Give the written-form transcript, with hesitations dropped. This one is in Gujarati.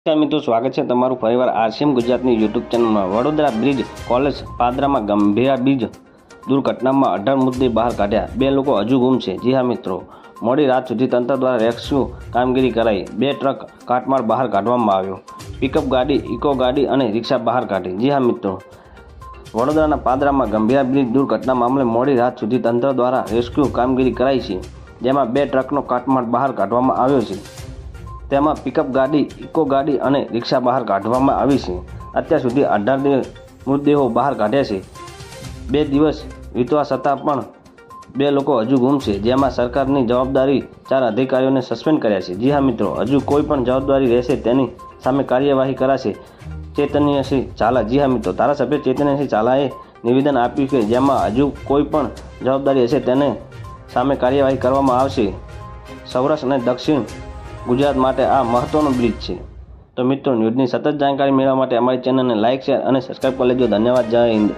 નમસ્કાર મિત્રો, સ્વાગત છે તમારું ફરીવાર આરસીએમ ગુજરાતની યુટ્યુબ ચેનલમાં। વડોદરા બ્રિજ કોલેજ પાદરામાં ગંભીર બ્રિજ દુર્ઘટનામાં 18 મૃતદેહ બહાર કાઢ્યા, 2 લોકો હજુ ગુમ છે। જી હા મિત્રો, મોડી રાત સુધી તંત્ર દ્વારા રેસ્ક્યુ કામગીરી કરાઈ। 2 ટ્રક કાટમાળ બહાર કાઢવામાં આવ્યો, પિકઅપ ગાડી, ઇકો ગાડી અને રિક્ષા બહાર કાઢી। જી હા મિત્રો, વડોદરાના પાદરામાં ગંભીર બ્રિજ દુર્ઘટના મામલે મોડી રાત સુધી તંત્ર દ્વારા રેસ્ક્યુ કામગીરી કરાઈ છે, જેમાં 2 ટ્રકનો કાટમાળ બહાર કાઢવામાં આવ્યો છે। તેમાં પિકઅપ ગાડી, ઇકો ગાડી અને રિક્ષા બહાર કાઢવામાં આવી છે। અત્યાર સુધી 18 મૃતદેહો બહાર કાઢ્યા છે। 2 દિવસ વીતવા છતાં પણ 2 લોકો હજુ ગુમ છે, જેમાં સરકારની જવાબદારી 4 અધિકારીઓને સસ્પેન્ડ કર્યા છે। જી હા મિત્રો, હજુ કોઈ પણ જવાબદારી રહેશે તેની સામે કાર્યવાહી કરાશે। ચૈતન્યસિંહ ઝાલા, જી હા મિત્રો, ધારાસભ્ય ચૈતન્યસિંહ ઝાલાએ નિવેદન આપ્યું કે જેમાં હજુ કોઈ પણ જવાબદારી હશે તેને સામે કાર્યવાહી કરવામાં આવશે। સૌરાષ્ટ્ર અને દક્ષિણ ગુજરાત માટે આ મહત્વનો બ્રિજ છે। તો મિત્રો, ન્યૂઝની સતત જાણકારી મેળવવા માટે અમારી ચેનલને લાઇક, શેર અને સબસ્ક્રાઇબ કરી લેજો। ધન્યવાદ। જય હિન્દ।